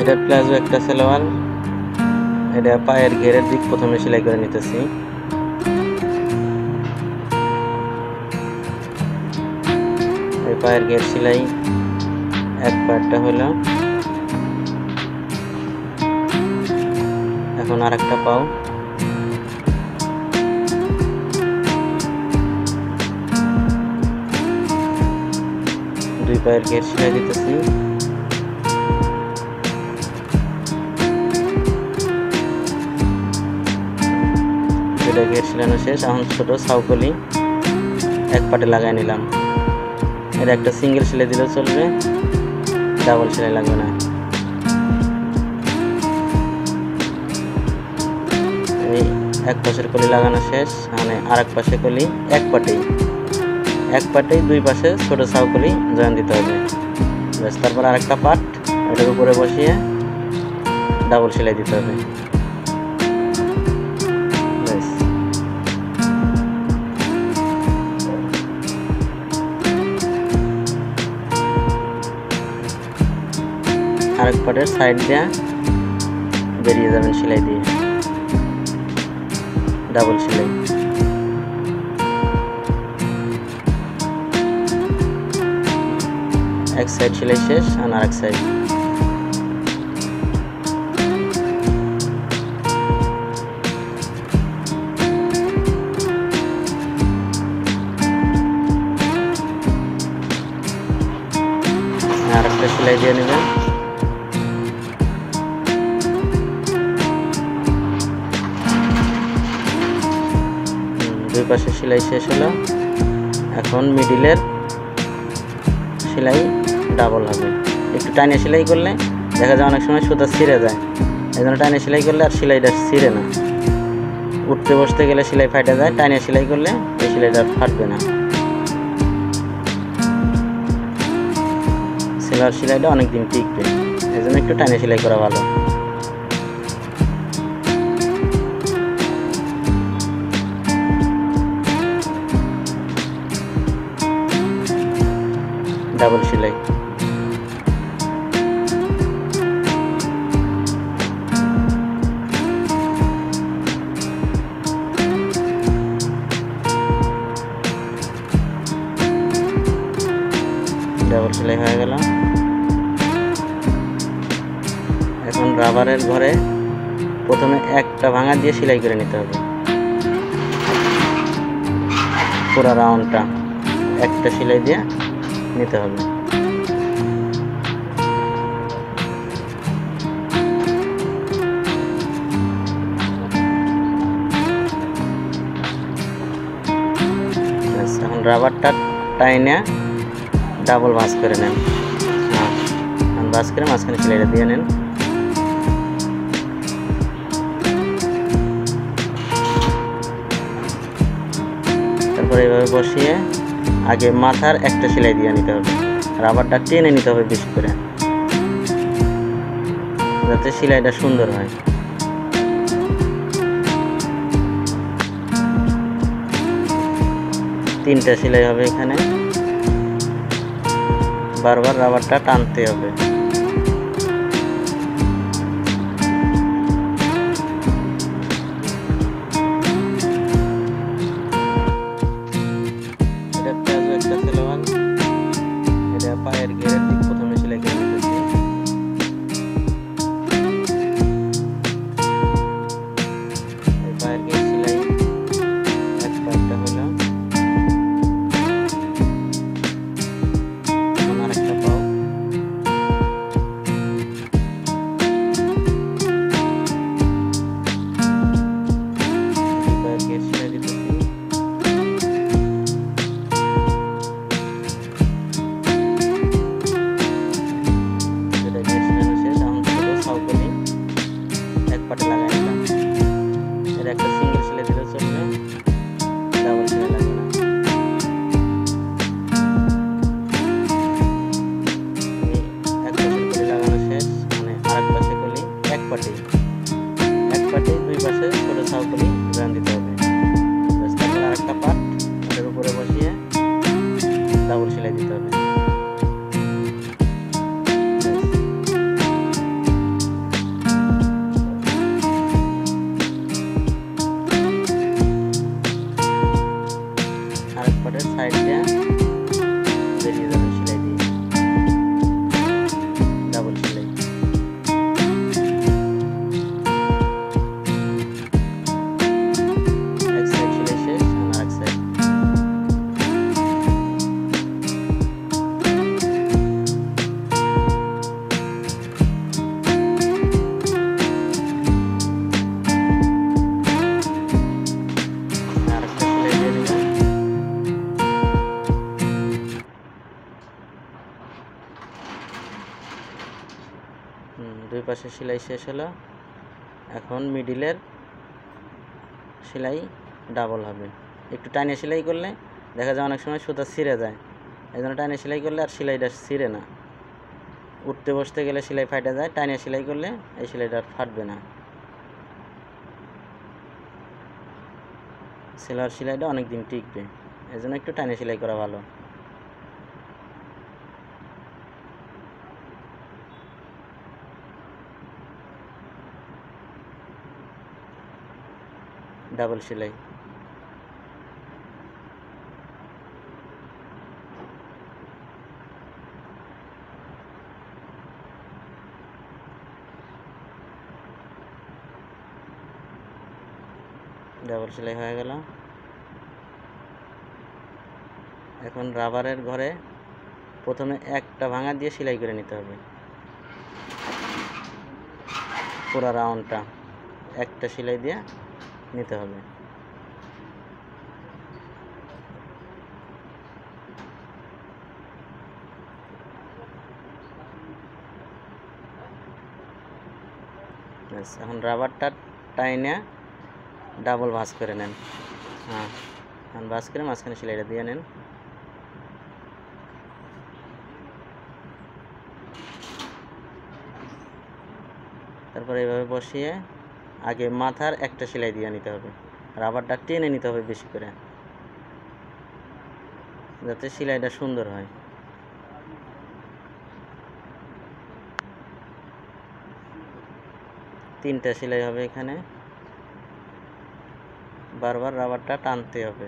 এটা প্লাজো একটা সালোয়ার। এটা পায়ের ঘেরের দিক প্রথমে সেলাই করে নিতেছি। এই পায়ের ঘের সেলাই এক পার্টটা হলো। এখন আরেকটা পাও। দুই পায়ের ঘের সেলাই দিতেছি। দুটা ঘের সেলানো শেষ। এখন ছোট সাউকলি এক পাটে লাগাই নিলাম। এটা একটা সিঙ্গেল সেলাই দিলেও চলবে, ডাবল সেলাই লাগবে না। এই এক পাশের কলি লাগানো শেষ। মানে আরেক পাশে কলি এক পাটেই দুই পাশে ছোট সাউকলি জয়েন দিতে হবে। ব্যাস, তারপর আরেকটা পাট এটার উপরে বসিয়ে ডাবল সেলাই দিতে হবে। ব্যাস, আরেক পাটের সাইড দিয়ে বেরিয়ে যাবেন সেলাই দিয়ে, ডাবল সেলাই। এক সাইড সেলাই শেষ, আর আরেক সাইড। আরেকটা সেলাই দিয়ে নেবেন। দুই পাশে সেলাই শেষ হলো। এখন মিডিলের সেলাই ডাবল হবে। একটু টাইনে সেলাই করলে দেখা যায় অনেক সময় সুতা ছিঁড়ে যায়, এই জন্য টাইনে সেলাই করলে আর সেলাইটা ছিঁড়ে না। উঠতে বসতে গেলে সেলাই ফাটে যায়, টাইনে সেলাই করলে এই সেলাইটা ফাটবে না। সেলার সেলাইটা অনেকদিন টিকবে, এই জন্য একটু টাইনে সেলাই করা ভালো। ডাবল সেলাই। ডাবল সেলাই হয়ে গেল। এখন রাবারের ঘরে প্রথমে একটা ভাঙা দিয়ে সেলাই করে নিতে হবে। পুরো রাউন্ডটা একটা সেলাই দিয়ে নিতে হবে। এখন রাবারটা টাইনে ডাবল ভাঁজ করে নেন। ভাঁজ করে মাঝখানে সেলাইটা দিয়ে নেন। তারপরে এইভাবে বসিয়ে আগে মাথার একটা সেলাই দিয়ে নিতে হবে। রাবারটা টেনে নিতে হবে বেশি করে, যাতে সেলাইটা সুন্দর হয়। তিনটা সেলাই হবে এখানে, বারবার রাবারটা টানতে হবে। এটা প্লাজো একটা সালোয়ার। এটা পায়ের ঘেরের দিক প্রথমে সেলাই করে নিতেছি। এই পায়ের ঘের সেলাই এক পাটটা হলো। আরেকটা পাও। দুই পাশে সেলাই শেষ হলো। এখন মিডিলের সেলাই ডাবল হবে। একটু টাইনে সেলাই করলে দেখা যায় অনেক সময় সুতা ছিঁড়ে যায়, এই জন্য টাইনে সেলাই করলে আর সেলাইটা ছিঁড়ে না। উঠতে বসতে গেলে সেলাই ফাটে যায়, টাইনে সেলাই করলে এই সেলাইটা আর ফাটবে না। সেলার সেলাইটা অনেক দিন টিকবে, এই জন্য একটু টাইনে সেলাই করা ভালো। ডাবল সেলাই। ডাবল সেলাই হয়ে গেল। এখন রাবারের ঘরে প্রথমে একটা ভাঙা দিয়ে সেলাই করে নিতে হবে। পুরো রাউন্ডটা একটা সেলাই দিয়ে নিতে হবে। এখন রাবারটা টাইনে ডাবল ভাঁজ করে নেন। হ্যাঁ, এখন ভাঁজ করে মাঝখানে সেলাইটা দিয়ে নেন। তারপরে এইভাবে বসিয়ে আগে মাথার একটা সেলাই দিয়ে নিতে হবে, রাবারটা টেনে নিতে হবে বেশি করে, যাতে সেলাইটা সুন্দর হয়। তিনটা সেলাই হবে এখানে, বারবার রাবারটা টানতে হবে।